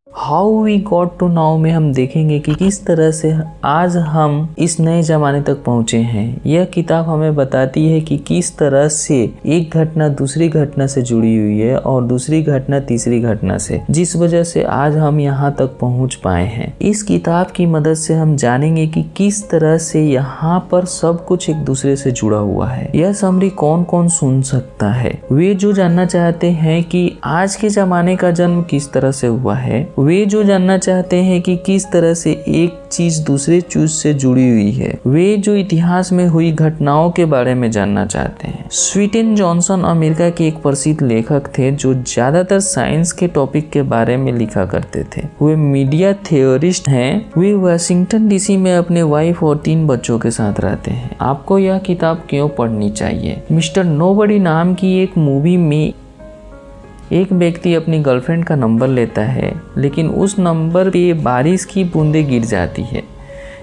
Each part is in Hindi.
How we got to now में हम देखेंगे कि किस तरह से आज हम इस नए ज़माने तक पहुँचे हैं। यह किताब हमें बताती है कि किस तरह से एक घटना दूसरी घटना से जुड़ी हुई है और दूसरी घटना तीसरी घटना से, जिस वजह से आज हम यहाँ तक पहुँच पाए हैं। इस किताब की मदद से हम जानेंगे कि किस तरह से यहाँ पर सब कुछ एक दूसरे से जुड़ा हुआ है। यह समरी कौन कौन सुन सकता है? वे जो जानना चाहते हैं कि आज के ज़माने का जन्म किस तरह से हुआ है, वे जो जानना चाहते हैं कि किस तरह से एक चीज दूसरे चीज से जुड़ी हुई है, वे जो इतिहास में हुई घटनाओं के बारे में जानना चाहते हैं। स्वीटन जॉनसन अमेरिका के एक प्रसिद्ध लेखक थे जो ज्यादातर साइंस के टॉपिक के बारे में लिखा करते थे। वे मीडिया थियोरिस्ट हैं। वे वाशिंगटन डीसी में अपने वाइफ और 3 बच्चों के साथ रहते हैं। आपको यह किताब क्यों पढ़नी चाहिए? मिस्टर नोबडी नाम की एक मूवी में एक व्यक्ति अपनी गर्लफ्रेंड का नंबर लेता है, लेकिन उस नंबर पे बारिश की बूंदें गिर जाती है।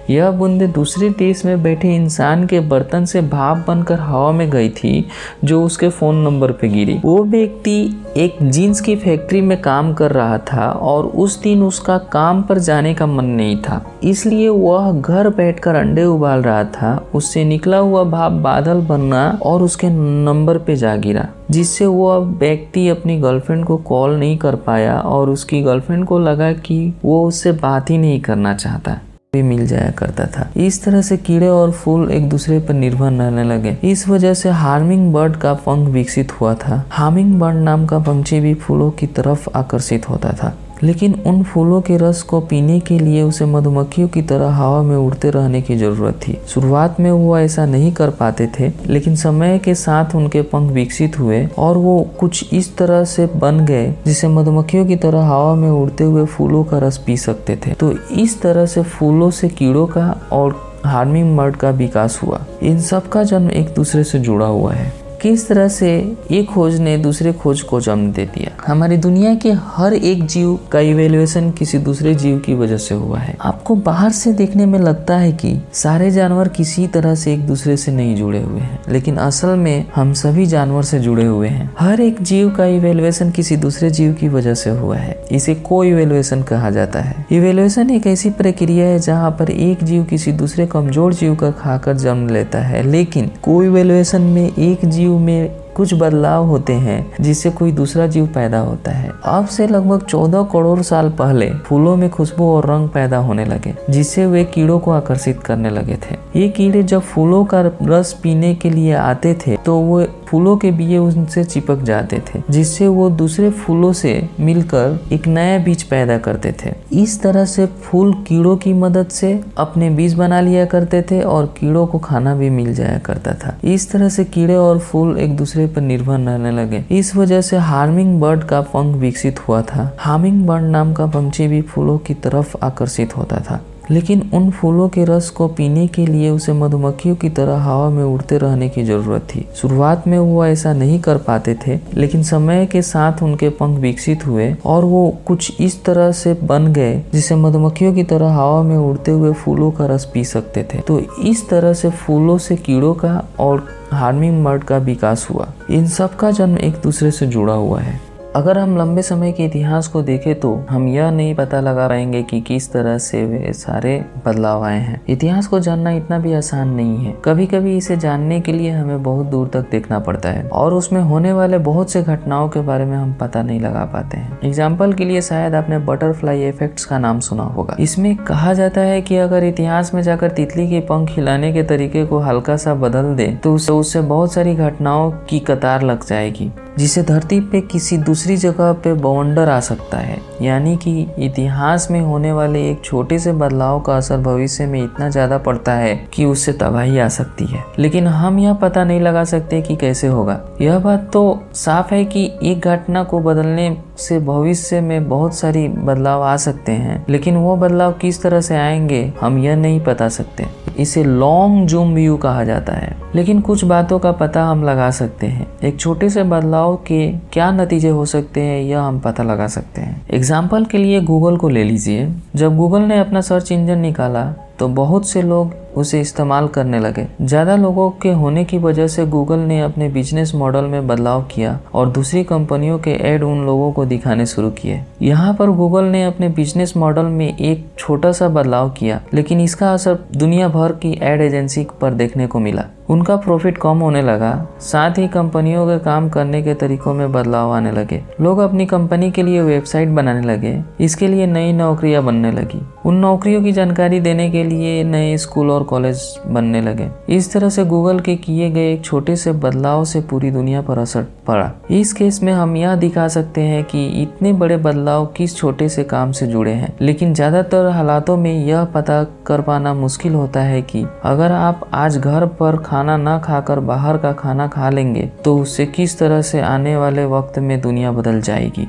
यह बूंदें दूसरे देश में बैठे इंसान के बर्तन से भाप बनकर हवा में गई थी जो उसके फ़ोन नंबर पे गिरी। वो व्यक्ति एक जीन्स की फैक्ट्री में काम कर रहा था और उस दिन उसका काम पर जाने का मन नहीं था, इसलिए वह घर बैठकर अंडे उबाल रहा था। उससे निकला हुआ भाप बादल बना और उसके नंबर पे जा गिरा, जिससे वह व्यक्ति अपनी गर्लफ्रेंड को कॉल नहीं कर पाया और उसकी गर्लफ्रेंड को लगा कि वो उससे बात ही नहीं करना चाहता, भी मिल जाया करता था। इस तरह से कीड़े और फूल एक दूसरे पर निर्भर रहने लगे। इस वजह से हार्मिंग बर्ड का पंख विकसित हुआ था। हार्मिंग बर्ड नाम का पंछी भी फूलों की तरफ आकर्षित होता था, लेकिन उन फूलों के रस को पीने के लिए उसे मधुमक्खियों की तरह हवा में उड़ते रहने की जरूरत थी। शुरुआत में वो ऐसा नहीं कर पाते थे, लेकिन समय के साथ उनके पंख विकसित हुए और वो कुछ इस तरह से बन गए जिसे मधुमक्खियों की तरह हवा में उड़ते हुए फूलों का रस पी सकते थे। तो इस तरह से फूलों से कीड़ों का और हार्मिंग बर्ड का विकास हुआ। इन सब का जन्म एक दूसरे से जुड़ा हुआ है। किस तरह से एक खोज ने दूसरे खोज को जन्म दे दिया। हमारी दुनिया के हर एक जीव का इवैल्यूएशन किसी दूसरे जीव की वजह से हुआ है। आपको बाहर से देखने में लगता है कि सारे जानवर किसी तरह से एक दूसरे से नहीं जुड़े हुए हैं, लेकिन असल में हम सभी जानवर से जुड़े हुए हैं। हर एक जीव का इवैल्यूएशन किसी दूसरे जीव की वजह से हुआ है। इसे को इवैल्यूएशन कहा जाता है। इवैल्यूएशन एक ऐसी प्रक्रिया है जहाँ पर एक जीव किसी दूसरे कमजोर जीव का खाकर जन्म लेता है, लेकिन को इवैल्यूएशन में एक जीव में कुछ बदलाव होते हैं जिससे कोई दूसरा जीव पैदा होता है। अब से लगभग 14 करोड़ साल पहले फूलों में खुशबू और रंग पैदा होने लगे, जिससे वे कीड़ों को आकर्षित करने लगे थे। ये कीड़े जब फूलों का रस पीने के लिए आते थे तो वो फूलों के बीज उनसे चिपक जाते थे, जिससे वो दूसरे फूलों से मिलकर एक नया बीज पैदा करते थे। इस तरह से फूल कीड़ों की मदद से अपने बीज बना लिया करते थे और कीड़ों को खाना भी मिल जाया करता था। इस तरह से कीड़े और फूल एक दूसरे पर निर्भर रहने लगे। इस वजह से हार्मिंग बर्ड का पंख विकसित हुआ था। हार्मिंग बर्ड नाम का पंछी भी फूलों की तरफ आकर्षित होता था, लेकिन उन फूलों के रस को पीने के लिए उसे मधुमक्खियों की तरह हवा में उड़ते रहने की जरूरत थी। शुरुआत में वो ऐसा नहीं कर पाते थे, लेकिन समय के साथ उनके पंख विकसित हुए और वो कुछ इस तरह से बन गए जिसे मधुमक्खियों की तरह हवा में उड़ते हुए फूलों का रस पी सकते थे। तो इस तरह से फूलों से कीड़ों का और हार्मिंग बर्ड का विकास हुआ। इन सब का जन्म एक दूसरे से जुड़ा हुआ है। अगर हम लंबे समय के इतिहास को देखें तो हम यह नहीं पता लगा पाएंगे कि किस तरह से वे सारे बदलाव आए हैं। इतिहास को जानना इतना भी आसान नहीं है। कभी कभी इसे जानने के लिए हमें बहुत दूर तक देखना पड़ता है और उसमें होने वाले बहुत से घटनाओं के बारे में हम पता नहीं लगा पाते हैं। एग्जाम्पल के लिए शायद आपने बटरफ्लाई इफेक्ट्स का नाम सुना होगा। इसमें कहा जाता है कि अगर इतिहास में जाकर तितली के पंख हिलाने के तरीके को हल्का सा बदल दे तो उससे बहुत सारी घटनाओं की कतार लग जाएगी, जिसे धरती पे किसी दूसरी जगह पे बवंडर आ सकता है। यानी कि इतिहास में होने वाले एक छोटे से बदलाव का असर भविष्य में इतना ज्यादा पड़ता है कि उससे तबाही आ सकती है, लेकिन हम यह पता नहीं लगा सकते कि कैसे होगा। यह बात तो साफ है कि एक घटना को बदलने से भविष्य में बहुत सारी बदलाव आ सकते हैं, लेकिन वो बदलाव किस तरह से आएंगे हम यह नहीं बता सकते। इसे लॉन्ग जूम व्यू कहा जाता है, लेकिन कुछ बातों का पता हम लगा सकते हैं। एक छोटे से बदलाव के क्या नतीजे हो सकते हैं यह हम पता लगा सकते हैं। एग्जाम्पल के लिए गूगल को ले लीजिए। जब गूगल ने अपना सर्च इंजन निकाला तो बहुत से लोग उसे इस्तेमाल करने लगे। ज़्यादा लोगों के होने की वजह से गूगल ने अपने बिजनेस मॉडल में बदलाव किया और दूसरी कंपनियों के ऐड उन लोगों को दिखाने शुरू किए। यहाँ पर गूगल ने अपने बिजनेस मॉडल में एक छोटा सा बदलाव किया, लेकिन इसका असर दुनिया भर की ऐड एजेंसी पर देखने को मिला। उनका प्रॉफिट कम होने लगा, साथ ही कंपनियों के काम करने के तरीकों में बदलाव आने लगे। लोग अपनी कंपनी के लिए वेबसाइट बनाने लगे, इसके लिए नई नौकरियां बनने लगी। उन नौकरियों की जानकारी देने के लिए नए स्कूल और कॉलेज बनने लगे। इस तरह से गूगल के किए गए एक छोटे से बदलाव से पूरी दुनिया पर असर पड़ा। इस केस में हम यह दिखा सकते हैं कि इतने बड़े बदलाव किस छोटे से काम से जुड़े हैं, लेकिन ज्यादातर हालातों में यह पता कर पाना मुश्किल होता है कि अगर आप आज घर पर खाना न खाकर बाहर का खाना खा लेंगे तो उससे किस तरह से आने वाले वक्त में दुनिया बदल जाएगी।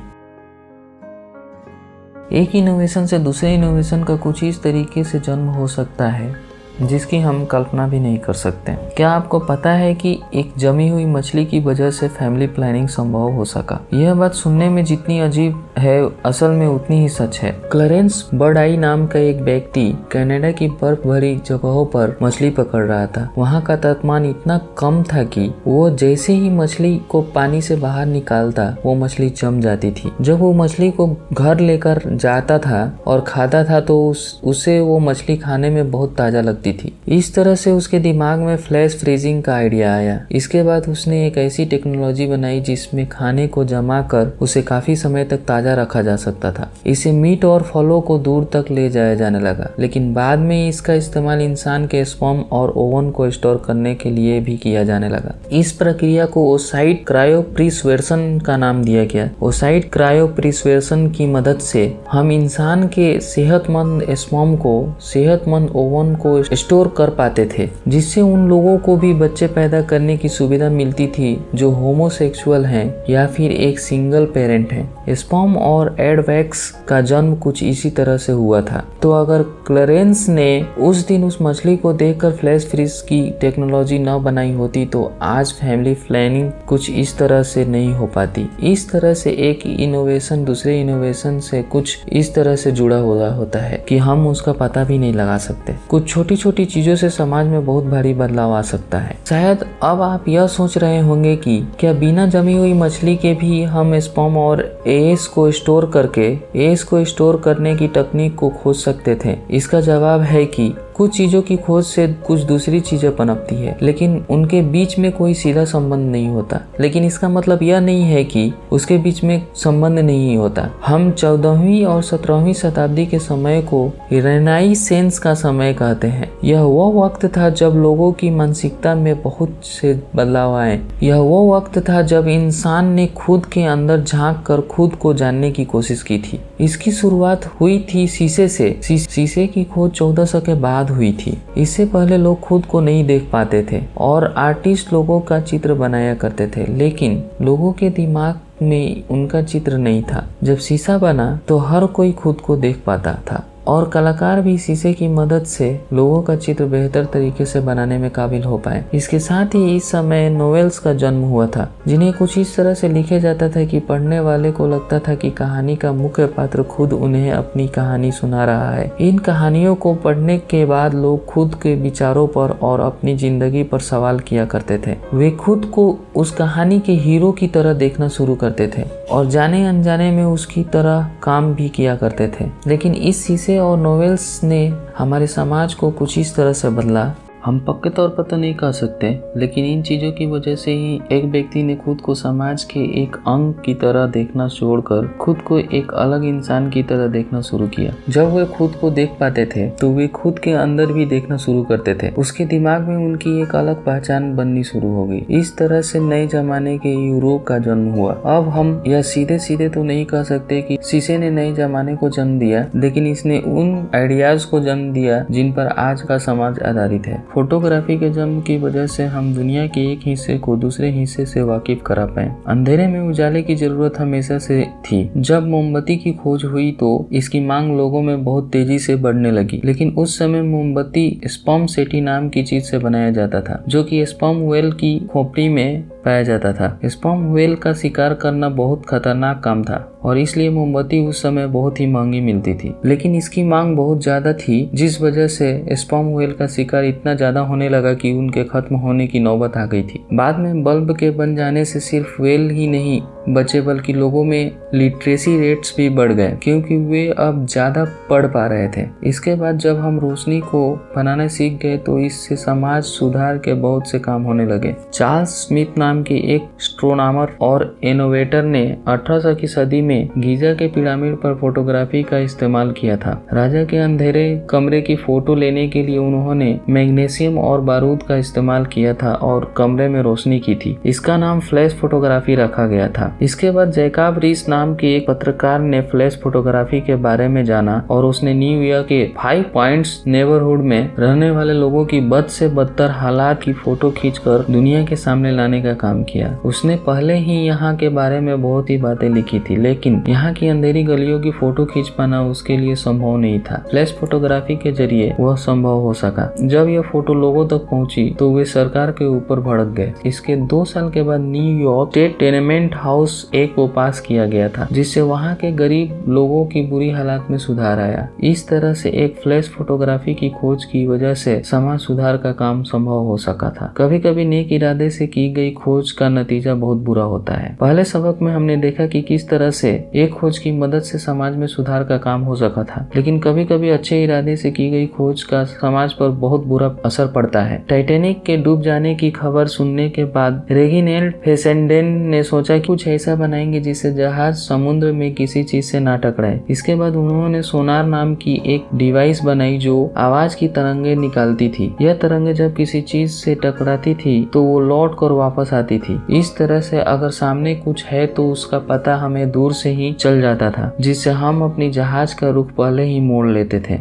एक इनोवेशन से दूसरे इनोवेशन का कुछ इस तरीके से जन्म हो सकता है जिसकी हम कल्पना भी नहीं कर सकते। क्या आपको पता है कि एक जमी हुई मछली की वजह से फैमिली प्लानिंग संभव हो सका? यह बात सुनने में जितनी अजीब है, असल में उतनी ही सच है। क्लरेंस बर्डआई नाम का एक व्यक्ति कनाडा की बर्फ भरी जगहों पर मछली पकड़ रहा था। वहाँ का तापमान इतना कम था कि वो जैसे ही मछली को पानी से बाहर निकालता, वो मछली जम जाती थी। जब वो मछली को घर लेकर जाता था और खाता था तो उसे वो मछली खाने में बहुत ताजा लगती थी। इस तरह से उसके दिमाग में फ्लैश फ्रीजिंग का आइडिया आया। इसके बाद उसने एक ऐसी टेक्नोलॉजी बनाई जिसमें खाने को जमा कर उसे काफी समय तक ताजा रखा जा सकता था। इसे मीट और फलों को दूर तक ले जाया जाने लगा, लेकिन बाद में इसका इस्तेमाल इंसान के स्पर्म और ओवन को स्टोर करने के लिए भी किया जाने लगा। इस प्रक्रिया को ओसाइड क्रायोप्रिजर्वेशन का नाम दिया गया। ओसाइड क्रायोप्रिजर्वेशन की मदद से हम इंसान के सेहतमंद स्पर्म को सेहतमंद ओवन को स्टोर कर पाते थे, जिससे उन लोगों को भी बच्चे पैदा करने की सुविधा मिलती थी जो होमोसेक्सुअल हैं या फिर एक सिंगल पेरेंट हैं। स्पर्म और एग वैक्स का जन्म कुछ इसी तरह से हुआ था। तो अगर क्लरेंस ने उस दिन उस मछली को देखकर फ्लैश फ्रीज की टेक्नोलॉजी न बनाई होती तो आज फैमिली प्लानिंग कुछ इस तरह से नहीं हो पाती। इस तरह से एक इनोवेशन दूसरे इनोवेशन से कुछ इस तरह से जुड़ा हुआ होता है कि हम उसका पता भी नहीं लगा सकते। कुछ छोटी छोटी चीजों से समाज में बहुत भारी बदलाव आ सकता है। शायद अब आप यह सोच रहे होंगे कि क्या बिना जमी हुई मछली के भी हम स्पर्म और एग्स को स्टोर करने की तकनीक को खोज सकते थे? इसका जवाब है कि कुछ चीजों की खोज से कुछ दूसरी चीजें पनपती है, लेकिन उनके बीच में कोई सीधा संबंध नहीं होता। लेकिन इसका मतलब यह नहीं है कि उसके बीच में संबंध नहीं होता। हम 14वीं और 17वीं शताब्दी के समय को रेनाइसेंस का समय कहते हैं। यह वो वक्त था जब लोगों की मानसिकता में बहुत से बदलाव आए। यह वो वक्त था जब इंसान ने खुद के अंदर झांक कर खुद को जानने की कोशिश की थी। इसकी शुरुआत हुई थी शीशे से। शीशे की खोज 1400 के बाद हुई थी। इससे पहले लोग खुद को नहीं देख पाते थे और आर्टिस्ट लोगों का चित्र बनाया करते थे, लेकिन लोगों के दिमाग में उनका चित्र नहीं था। जब शीशा बना तो हर कोई खुद को देख पाता था और कलाकार भी शीशे की मदद से लोगों का चित्र बेहतर तरीके से बनाने में काबिल हो पाए। इसके साथ ही इस समय नॉवेल्स का जन्म हुआ था, जिन्हें कुछ इस तरह से लिखे जाता था कि पढ़ने वाले को लगता था कि कहानी का मुख्य पात्र खुद उन्हें अपनी कहानी सुना रहा है। इन कहानियों को पढ़ने के बाद लोग खुद के विचारों पर और अपनी जिंदगी पर सवाल किया करते थे। वे खुद को उस कहानी के हीरो की तरह देखना शुरू करते थे और जाने अनजाने में उसकी तरह काम भी किया करते थे। लेकिन इस शीशे और नॉवेल्स ने हमारे समाज को कुछ इस तरह से बदला। हम पक्के तौर पर तो नहीं कह सकते, लेकिन इन चीज़ों की वजह से ही एक व्यक्ति ने खुद को समाज के एक अंग की तरह देखना छोड़कर खुद को एक अलग इंसान की तरह देखना शुरू किया। जब वे खुद को देख पाते थे तो वे खुद के अंदर भी देखना शुरू करते थे। उसके दिमाग में उनकी एक अलग पहचान बननी शुरू हो गई। इस तरह से नए जमाने के यूरोप का जन्म हुआ। अब हम यह सीधे सीधे तो नहीं कह सकते कि शीशे ने नए जमाने को जन्म दिया, लेकिन इसने उन आइडियाज को जन्म दिया जिन पर आज का समाज आधारित है। फोटोग्राफी के जन्म की वजह से हम दुनिया के एक हिस्से को दूसरे हिस्से से वाकिफ करा पाए। अंधेरे में उजाले की जरूरत हमेशा से थी। जब मोमबत्ती की खोज हुई तो इसकी मांग लोगों में बहुत तेजी से बढ़ने लगी, लेकिन उस समय मोमबत्ती स्पर्म सेटी नाम की चीज से बनाया जाता था, जो कि स्पर्म वेल की खोपड़ी में पाया जाता था। स्पर्म व्हेल का शिकार करना बहुत खतरनाक काम था और इसलिए मोमबत्ती उस समय बहुत ही महंगी मिलती थी, लेकिन इसकी मांग बहुत ज्यादा थी, जिस वजह से स्पर्म व्हेल का शिकार इतना ज्यादा होने लगा कि उनके खत्म होने की नौबत आ गई थी। बाद में बल्ब के बन जाने से सिर्फ व्हेल ही नहीं बचे बल्कि लोगों में लिटरेसी रेट्स भी बढ़ गए, क्योंकि वे अब ज्यादा पढ़ पा रहे थे। इसके बाद जब हम रोशनी को बनाना सीख गए तो इससे समाज सुधार के बहुत से काम होने लगे। चार्ल्स स्मिथ नाम के एक एस्ट्रोनॉमर और इनोवेटर ने 1800 की सदी में गीजा के पिरामिड पर फोटोग्राफी का इस्तेमाल किया था। राजा के अंधेरे कमरे की फोटो लेने के लिए उन्होंने मैग्नीशियम और बारूद का इस्तेमाल किया था और कमरे में रोशनी की थी। इसका नाम फ्लैश फोटोग्राफी रखा गया था। इसके बाद जैकब रीस नाम के एक पत्रकार ने फ्लैश फोटोग्राफी के बारे में जाना और उसने न्यूयॉर्क के 5 पॉइंट्स नेबरहुड में रहने वाले लोगों की बद से बदतर हालात की फोटो खींचकर दुनिया के सामने लाने का काम किया। उसने पहले ही यहाँ के बारे में बहुत ही बातें लिखी थी, लेकिन यहाँ की अंधेरी गलियों की फोटो खींच पाना उसके लिए संभव नहीं था। फ्लैश फोटोग्राफी के जरिए वह संभव हो सका। जब यह फोटो लोगों तक पहुंची तो वे सरकार के ऊपर भड़क गए। इसके 2 साल के बाद New York state tenement house act को पास किया गया था, जिससे वहाँ के गरीब लोगों की बुरी हालात में सुधार आया। इस तरह से एक फ्लैश फोटोग्राफी की खोज की वजह से समाज सुधार का काम संभव हो सका था। कभी कभी नेक इरादे से की गई खोज का नतीजा बहुत बुरा होता है। पहले सबक में हमने देखा कि किस तरह से एक खोज की मदद से समाज में सुधार का काम हो सका था, लेकिन कभी कभी अच्छे इरादे से की गई खोज का समाज पर बहुत बुरा असर पड़ता है। टाइटैनिक के डूब जाने की खबर सुनने के बाद रेगिनेल्ड फेसेंडेन ने सोचा कि कुछ ऐसा बनाएंगे जिससे जहाज समुद्र में किसी चीज से ना टकराए। इसके बाद उन्होंने सोनार नाम की एक डिवाइस बनाई जो आवाज की तरंगे निकालती थी। यह तरंगे जब किसी चीज से टकराती थी तो वो लौट कर वापस आती थी। इस तरह से अगर सामने कुछ है तो उसका पता हमें दूर से ही चल जाता था, जिससे हम अपनी जहाज का रुख पहले ही मोड़ लेते थे।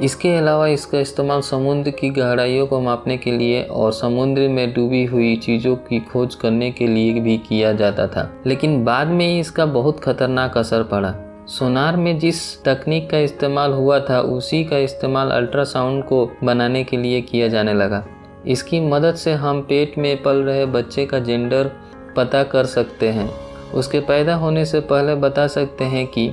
इसके अलावा इसका इस्तेमाल समुद्र की गहराइयों को मापने के लिए और समुद्र में डूबी हुई चीज़ों की खोज करने के लिए भी किया जाता था, लेकिन बाद में ही इसका बहुत खतरनाक असर पड़ा। सोनार में जिस तकनीक का इस्तेमाल हुआ था उसी का इस्तेमाल अल्ट्रासाउंड को बनाने के लिए किया जाने लगा। इसकी मदद से हम पेट में पल रहे बच्चे का जेंडर पता कर सकते हैं। उसके पैदा होने से पहले बता सकते हैं कि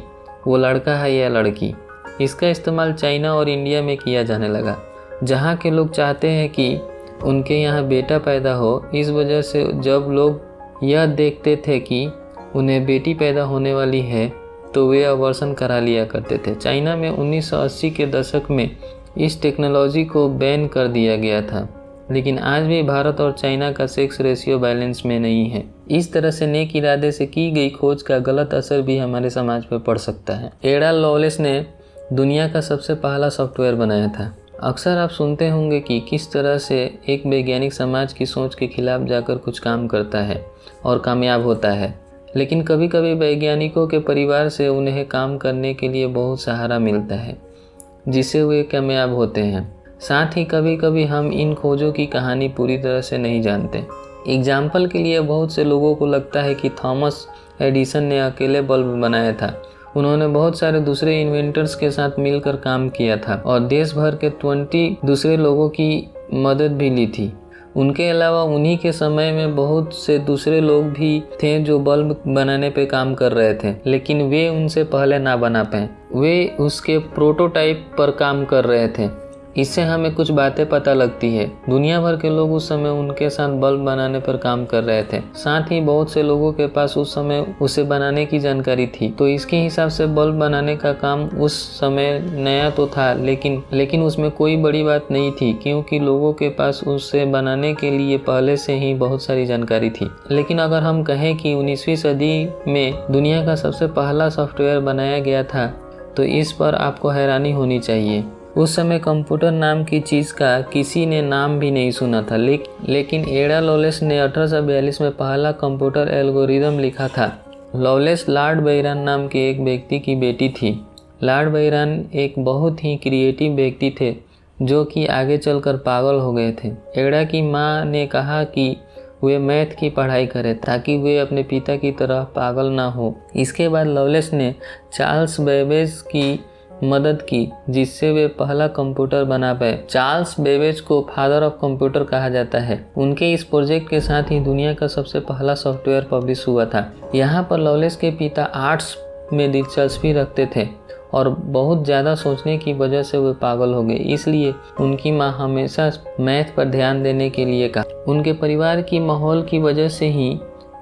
वो लड़का है या लड़की। इसका इस्तेमाल चाइना और इंडिया में किया जाने लगा, जहाँ के लोग चाहते हैं कि उनके यहाँ बेटा पैदा हो। इस वजह से जब लोग यह देखते थे कि उन्हें बेटी पैदा होने वाली है तो वे अबॉर्शन करा लिया करते थे। चाइना में 1980 के दशक में इस टेक्नोलॉजी को बैन कर दिया गया था, लेकिन आज भी भारत और चाइना का सेक्स रेशियो बैलेंस में नहीं है। इस तरह से नेक इरादे से की गई खोज का गलत असर भी हमारे समाज पर पड़ सकता है। एडा लॉवलेस ने दुनिया का सबसे पहला सॉफ्टवेयर बनाया था। अक्सर आप सुनते होंगे कि किस तरह से एक वैज्ञानिक समाज की सोच के खिलाफ जाकर कुछ काम करता है और कामयाब होता है, लेकिन कभी कभी वैज्ञानिकों के परिवार से उन्हें काम करने के लिए बहुत सहारा मिलता है, जिससे वे कामयाब होते हैं। साथ ही कभी कभी हम इन खोजों की कहानी पूरी तरह से नहीं जानते। एग्जाम्पल के लिए बहुत से लोगों को लगता है कि थॉमस एडिसन ने अकेले बल्ब बनाया था। उन्होंने बहुत सारे दूसरे इन्वेंटर्स के साथ मिलकर काम किया था और देश भर के 20 दूसरे लोगों की मदद भी ली थी। उनके अलावा उन्हीं के समय में बहुत से दूसरे लोग भी थे जो बल्ब बनाने पे काम कर रहे थे, लेकिन वे उनसे पहले ना बना पाए। वे उसके प्रोटोटाइप पर काम कर रहे थे। इससे हमें कुछ बातें पता लगती है। दुनिया भर के लोग उस समय उनके साथ बल्ब बनाने पर काम कर रहे थे। साथ ही बहुत से लोगों के पास उस समय उसे बनाने की जानकारी थी। तो इसके हिसाब से बल्ब बनाने का काम उस समय नया तो था, लेकिन उसमें कोई बड़ी बात नहीं थी, क्योंकि लोगों के पास उसे बनाने के लिए पहले से ही बहुत सारी जानकारी थी। लेकिन अगर हम कहें कि 19वीं सदी में दुनिया का सबसे पहला सॉफ्टवेयर बनाया गया था, तो इस पर आपको हैरानी होनी चाहिए। उस समय कंप्यूटर नाम की चीज़ का किसी ने नाम भी नहीं सुना था, लेकिन एडा लॉवलेस ने 1842 में पहला कंप्यूटर एल्गोरिदम लिखा था। लॉवलेस लॉर्ड बायरन नाम के एक व्यक्ति की बेटी थी। लॉर्ड बायरन एक बहुत ही क्रिएटिव व्यक्ति थे जो कि आगे चलकर पागल हो गए थे। एडा की माँ ने कहा कि वे मैथ की पढ़ाई करें ताकि वे अपने पिता की तरह पागल ना हो। इसके बाद लॉवलेस ने चार्ल्स बेबेज की मदद की जिससे वे पहला कंप्यूटर बना पाए। चार्ल्स बेबेज को फादर ऑफ कंप्यूटर कहा जाता है। उनके इस प्रोजेक्ट के साथ ही दुनिया का सबसे पहला सॉफ्टवेयर पब्लिश हुआ था। यहाँ पर लवलेस के पिता आर्ट्स में दिलचस्पी रखते थे और बहुत ज़्यादा सोचने की वजह से वे पागल हो गए, इसलिए उनकी माँ हमेशा मैथ पर ध्यान देने के लिए कहा। उनके परिवार की माहौल की वजह से ही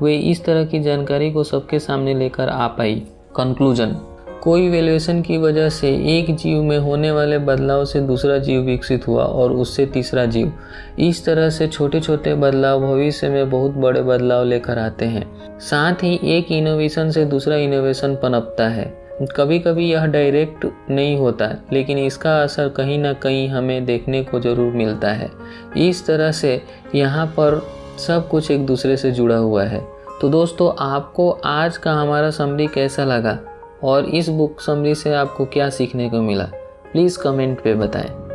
वे इस तरह की जानकारी को सबके सामने लेकर आ पाई। कंक्लूजन, कोई इवैल्यूएशन की वजह से एक जीव में होने वाले बदलाव से दूसरा जीव विकसित हुआ और उससे तीसरा जीव। इस तरह से छोटे छोटे बदलाव भविष्य में बहुत बड़े बदलाव लेकर आते हैं। साथ ही एक इनोवेशन से दूसरा इनोवेशन पनपता है। कभी कभी यह डायरेक्ट नहीं होता, लेकिन इसका असर कहीं ना कहीं हमें देखने को ज़रूर मिलता है। इस तरह से यहाँ पर सब कुछ एक दूसरे से जुड़ा हुआ है। तो दोस्तों, आपको आज का हमारा समरी कैसा लगा और इस बुक समरी से आपको क्या सीखने को मिला, प्लीज़ कमेंट पे बताएं।